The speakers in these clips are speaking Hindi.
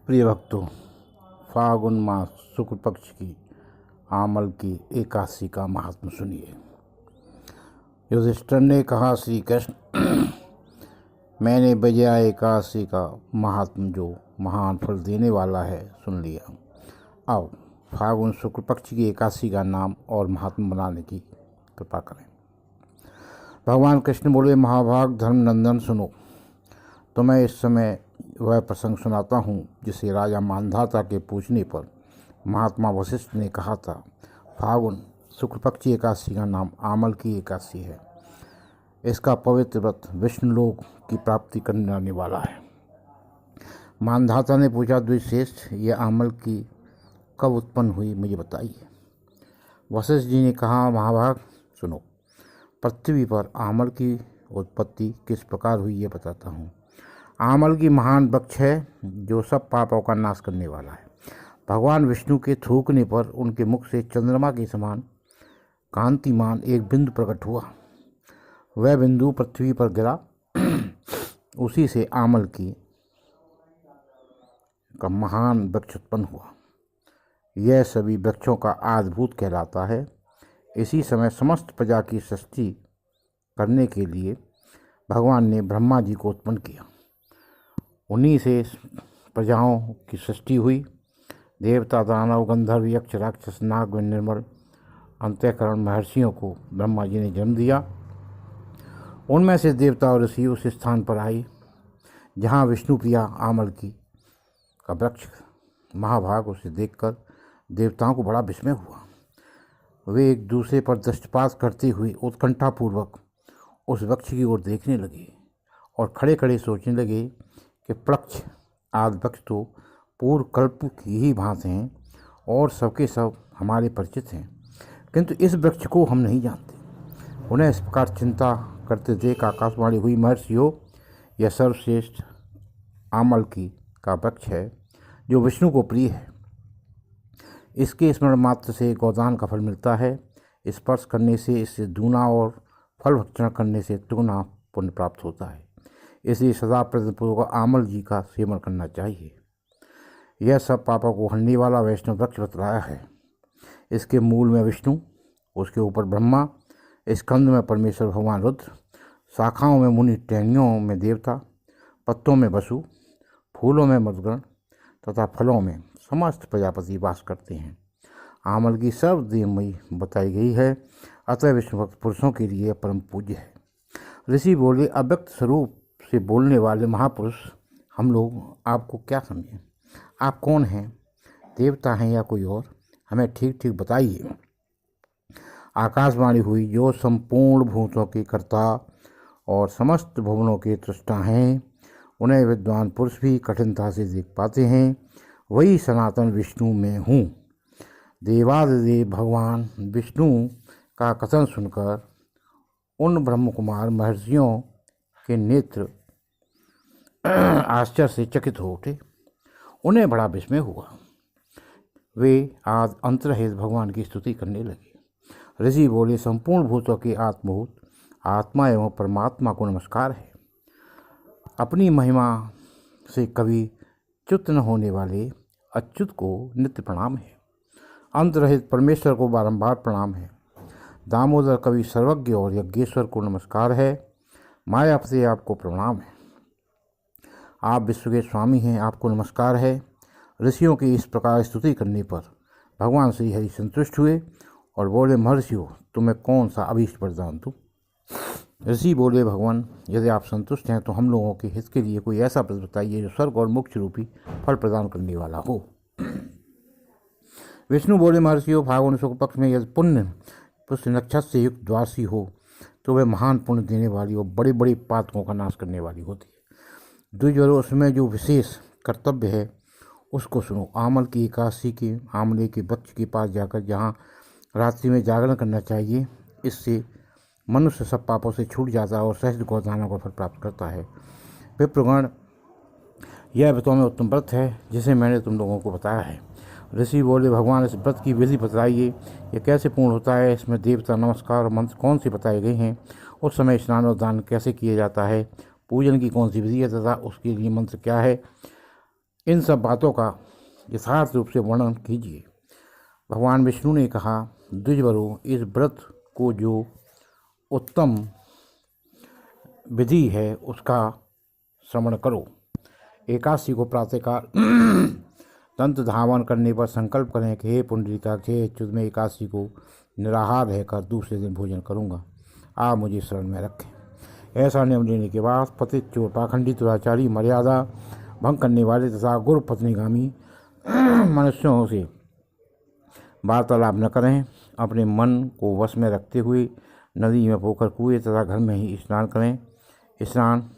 प्रिय भक्तों, फागुन मास शुक्ल पक्ष की आमल की एकादशी का महात्म सुनिए। युधिष्ठिर ने कहा, श्री कृष्ण, मैंने बजाय एकादशी का महात्म जो महान फल देने वाला है सुन लिया। अब फागुन शुक्ल पक्ष की एकादशी का नाम और महात्म बनाने की कृपा करें। भगवान कृष्ण बोले, महाभाग धर्मनंदन सुनो, तो मैं इस समय वह प्रसंग सुनाता हूँ जिसे राजा मांधाता के पूछने पर महात्मा वशिष्ठ ने कहा था। फागुन शुक्ल पक्षी एकादशी का नाम आमल की एकादशी है। इसका पवित्र व्रत विष्णुलोक की प्राप्ति करने वाला है। मांधाता ने पूछा, द्विश्रेष्ठ, यह आमल की कब उत्पन्न हुई, मुझे बताइए। वशिष्ठ जी ने कहा, महाभाग सुनो, पृथ्वी पर आमल की उत्पत्ति किस प्रकार हुई ये बताता हूँ। आमल की महान वृक्ष है जो सब पापों का नाश करने वाला है। भगवान विष्णु के थूकने पर उनके मुख से चंद्रमा के समान कांतिमान एक बिंदु प्रकट हुआ। वह बिंदु पृथ्वी पर गिरा। उसी से आमल की का महान वृक्ष उत्पन्न हुआ। यह सभी वृक्षों का आदिभूत कहलाता है। इसी समय समस्त प्रजा की सृष्टि करने के लिए भगवान ने ब्रह्मा जी को उत्पन्न किया। उन्हीं से प्रजाओं की सृष्टि हुई। देवता, दानव, गंधर्व, यक्ष, राक्षस, नाग व निर्मल अंतःकरण महर्षियों को ब्रह्मा जी ने जन्म दिया। उनमें से देवता और ऋषि उस स्थान पर आए जहाँ विष्णु प्रिया आमल की का वृक्ष। महाभाग उसे देखकर देवताओं को बड़ा विस्मय हुआ। वे एक दूसरे पर दृष्टिपात करते हुए उत्कंठापूर्वक उस वृक्ष की ओर देखने लगे और खड़े खड़े सोचने लगे कि वृक्ष आदि वृक्ष तो पूर्व कल्प की ही भांति हैं और सबके सब हमारे परिचित हैं, किंतु इस वृक्ष को हम नहीं जानते। उन्हें इस प्रकार चिंता करते देख आकाशवाणी हुई, महर्षियों, यह सर्वश्रेष्ठ आमल की का वृक्ष है जो विष्णु को प्रिय है। इसके स्मरण मात्र से गोदान का फल मिलता है। स्पर्श करने से इससे दूना और फल भक्षण करने से दुगुना पुण्य प्राप्त होता है। इसलिए सदा प्रयत्नपूर्वक आमल जी का सेवन करना चाहिए। यह सब पापों को हरने वाला वैष्णव वृक्ष बतलाया है। इसके मूल में विष्णु, उसके ऊपर ब्रह्मा, स्कंद में परमेश्वर भगवान रुद्र, शाखाओं में मुनि, टहनियों में देवता, पत्तों में वसु, फूलों में मधुगण तथा फलों में समस्त प्रजापति वास करते हैं। आमल की सर्वदेवमयी बताई गई है, अतः विष्णु भक्त पुरुषों के लिए परम पूज्य है। ऋषि बोले, अव्यक्त स्वरूप से बोलने वाले महापुरुष, हम लोग आपको क्या समझें? आप कौन हैं? देवता हैं या कोई और? हमें ठीक ठीक बताइए। आकाशवाणी हुई, जो संपूर्ण भूतों के कर्ता और समस्त भुवनों के दृष्टा हैं, उन्हें विद्वान पुरुष भी कठिनता से देख पाते हैं, वही सनातन विष्णु में हूँ। देवादिदेव भगवान विष्णु का कथन सुनकर उन ब्रह्मकुमार महर्षियों के नेत्र आश्चर्य से चकित हो उठे। उन्हें बड़ा विस्मय हुआ। वे आज अंतरहित भगवान की स्तुति करने लगे। ऋषि बोले, संपूर्ण भूतों के आत्मभूत आत्मा एवं परमात्मा को नमस्कार है। अपनी महिमा से कभी च्युत न होने वाले अच्युत को नित्य प्रणाम है। अंतरहित परमेश्वर को बारंबार प्रणाम है। दामोदर कवि सर्वज्ञ और यज्ञेश्वर को नमस्कार है। मायापति आपको प्रणाम है। आप विश्व के स्वामी हैं, आपको नमस्कार है। ऋषियों की इस प्रकार स्तुति करने पर भगवान श्री हरि संतुष्ट हुए और बोले, महर्षियों, तुम्हें कौन सा अभीष्ट वरदान दूं? ऋषि बोले, भगवान, यदि आप संतुष्ट हैं तो हम लोगों के हित के लिए कोई ऐसा व्रत बताइए जो स्वर्ग और मोक्ष रूपी फल प्रदान करने वाला हो। विष्णु बोले, महर्षियों, फागुन शुक्ल पक्ष में यदि पुष्य नक्षत्र से युक्त द्वादशी हो तो वह महान पुण्य देने वाली और बड़े बड़े पातकों का नाश करने वाली होती है। द्विजवर, उसमें जो विशेष कर्तव्य है उसको सुनो। आमल की एकादशी के आमले के वृक्ष के पास जाकर जहाँ रात्रि में जागरण करना चाहिए, इससे मनुष्य सब पापों से छूट जाता है और सहज गोदानों का फल प्राप्त करता है। विप्रगण, यह व्रतों में उत्तम व्रत है जिसे मैंने तुम लोगों को बताया है। ऋषि बोले, भगवान, इस व्रत की विधि बताइए, यह कैसे पूर्ण होता है? इसमें देवता, नमस्कार और मंत्र कौन से बताए गए हैं? उस समय स्नान और दान कैसे किया जाता है? पूजन की कौन सी विधि है तथा उसके लिए मंत्र क्या है? इन सब बातों का यथार्थ रूप से वर्णन कीजिए। भगवान विष्णु ने कहा, द्विजवरों, इस व्रत को जो उत्तम विधि है उसका श्रवण करो। एकादशी को प्रातःकाल तंत्र धावन करने पर संकल्प करें कि हे पुंडरीकाक्ष, हे अच्युत, मैं एकादशी को निराहार रहकर दूसरे दिन भोजन करूंगा, आप मुझे शरण में रखें। ऐसा नियम लेने के बाद पतित, चोर, पाखंडी, दुराचारी, मर्यादा भंग करने वाले तथा गुरु पत्नीगामी मनुष्यों से वार्तालाप न करें। अपने मन को वश में रखते हुए नदी में, पोखर, कुएं तथा घर में ही स्नान करें। स्नान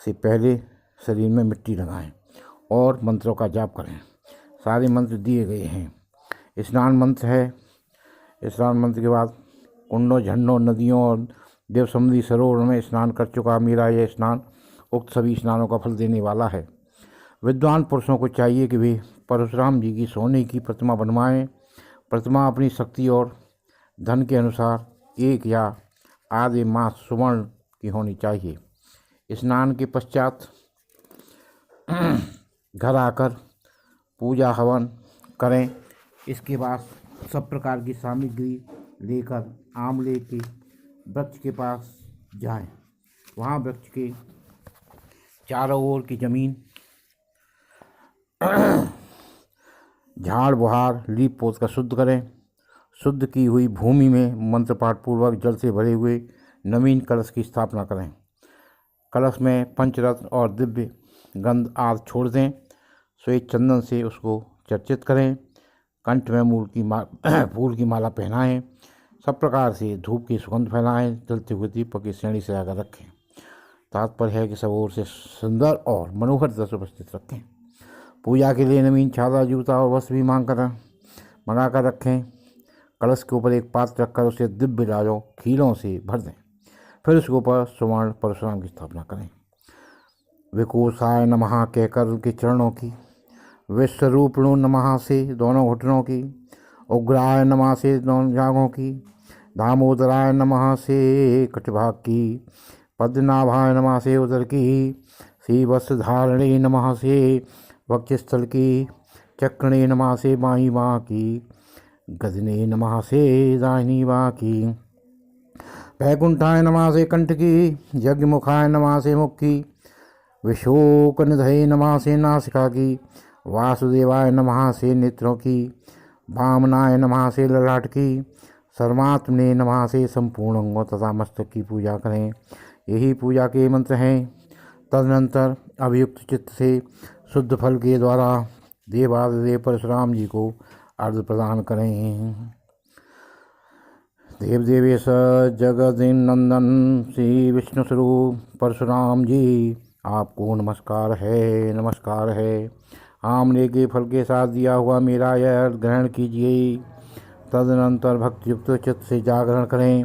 से पहले शरीर में मिट्टी लगाएं और मंत्रों का जाप करें। सारे मंत्र दिए गए हैं। स्नान मंत्र है। स्नान मंत्र के बाद कुंडों, झरनों, नदियों और देव समुद्री सरोवर में स्नान कर चुका मेरा यह स्नान उक्त सभी स्नानों का फल देने वाला है। विद्वान पुरुषों को चाहिए कि वे परशुराम जी की सोने की प्रतिमा बनवाएं। प्रतिमा अपनी शक्ति और धन के अनुसार 1 या आधे मास सुवर्ण की होनी चाहिए। स्नान के पश्चात घर आकर पूजा हवन करें। इसके बाद सब प्रकार की सामग्री लेकर आंवले के वृक्ष के पास जाएं। वहाँ वृक्ष के चारों ओर की जमीन झाड़ बुहार लीप पोत कर शुद्ध करें। शुद्ध की हुई भूमि में मंत्र पाठ पूर्वक जल से भरे हुए नवीन कलश की स्थापना करें। कलश में पंचरत्न और दिव्य गंध आदि छोड़ दें। श्वेत चंदन से उसको चर्चित करें। कंठ में फूल की माला पहनाएं। सब प्रकार से धूप की सुगंध फैलाएं। जलते हुए दीपक की श्रेणी से आकर रखें। तात्पर्य है कि सब ओर से सुंदर और मनोहर दृश्य उपस्थित रखें। पूजा के लिए नवीन छाता, जूता और वस्त्र भी मंगा कर रखें। कलश के ऊपर एक पात्र रखकर उसे दिव्य राजों खीलों से भर दें। फिर उसके ऊपर सुवर्ण परशुराम की स्थापना करें। विकोषाय नमः कहकर उनके चरणों की, विश्वरूपिणो नमः से दोनों घुटनों की, उग्राय नमः से दोनों जांघों की, दामोदराय नमः से कटिभाग की, पद्मनाभाय नमः से उदर की, श्री वस्त्रधारणे नमः से वक्षस्थल की, चक्रणे नमः से बाईं बाँह की, गजने नमः से दाहिनी बाँह की, वैकुंठाय नमः से कंठ की, यज्ञमुखाय नमः से मुख की, विशोक निधये नमः से नासिका की, वासुदेवाय नमः से नेत्रों की, वामनाय नमः से ललाट की, सर्वात्मने नमः से संपूर्ण अंगों तथा मस्तक की पूजा करें। यही पूजा के मंत्र हैं। तदनंतर अभियुक्त चित्त से शुद्ध फल के द्वारा देवादिदेव परशुराम जी को अर्घ्य प्रदान करें। देवदेवेश जगदीन नंदन श्री विष्णु स्वरूप परशुराम जी, आपको नमस्कार है, नमस्कार है। आमले के फल के साथ दिया हुआ मेरा यह ग्रहण कीजिए। तदनंतर भक्तियुक्त चित्त से जागरण करें।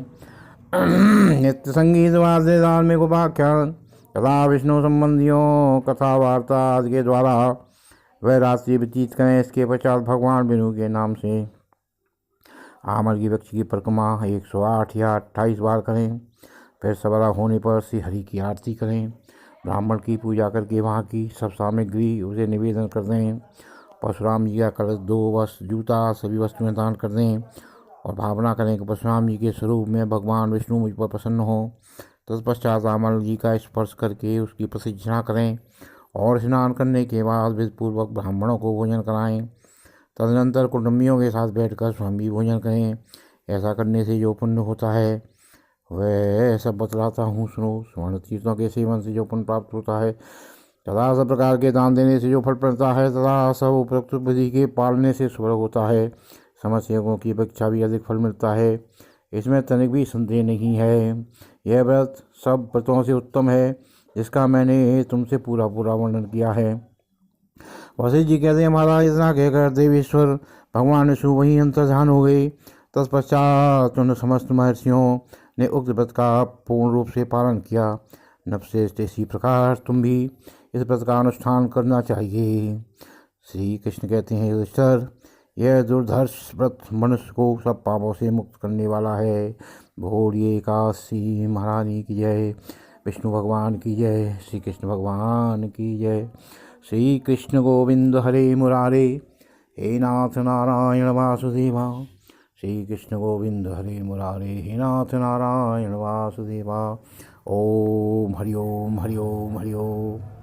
नित्य संगीत वाद्य धार्मिक उपाख्यान तथा विष्णु संबंधियों कथा वार्ता आदि के द्वारा वह रात्रि व्यतीत करें। इसके पश्चात भगवान विष्णु के नाम से आमल की वृक्ष की परिक्रमा 108 या 28 बार करें। फिर सवेरा होने पर श्री हरि की आरती करें। ब्राह्मण की पूजा करके वहाँ की सब सामग्री उसे निवेदन कर दें। परशुराम जी का कलश, 2 वस्त्र, जूता सभी वस्तुएं दान कर दें और भावना करें कि परशुराम जी के स्वरूप में भगवान विष्णु मुझ पर प्रसन्न हो। तत्पश्चात आमल जी का स्पर्श करके उसकी प्रदक्षिणा करें और स्नान करने के बाद विधिपूर्वक ब्राह्मणों को भोजन कराएं। तदनंतर कुटुंबियों के साथ बैठकर स्वयं भी भोजन करें। ऐसा करने से जो पुण्य होता है वह सब बतलाता हूँ, सुनो। स्वर्ण तीर्थों के सेवन से जो पुण्य प्राप्त होता है तथा सब प्रकार के दान देने से जो फल मिलता है तथा सब उपयुक्त विधि के पालने से सुलभ होता है, समस्त यज्ञों की अपेक्षा भी अधिक फल मिलता है। इसमें तनिक भी संदेह नहीं है। यह व्रत सब व्रतों से उत्तम है जिसका मैंने तुमसे पूरा वर्णन किया है। वशिष्ठ जी कहते हैं, महाराज इतना कहकर देवेश्वर भगवान विष्णु वहीं अंतर्धान हो गए। तत्पश्चात उन समस्त महर्षियों ने उक्त व्रत का पूर्ण रूप से पालन किया। नवश्रेष्ठ, इसी प्रकार तुम भी इस व्रत का अनुष्ठान करना चाहिए। श्री कृष्ण कहते हैं, युधिष्ठिर, यह दुर्धर्ष व्रत मनुष्य को सब पापों से मुक्त करने वाला है। बोलिए एकादशी महारानी की जय, विष्णु भगवान की जय, श्री कृष्ण भगवान की जय। श्री कृष्ण गोविंद हरे मुरारे, हे नाथ नारायण वासुदेवा। श्री कृष्ण गोविंद हरे मुरारे, हे नाथ नारायण वासुदेवा। ओम हरि ओम हरि ओम हरि ओम।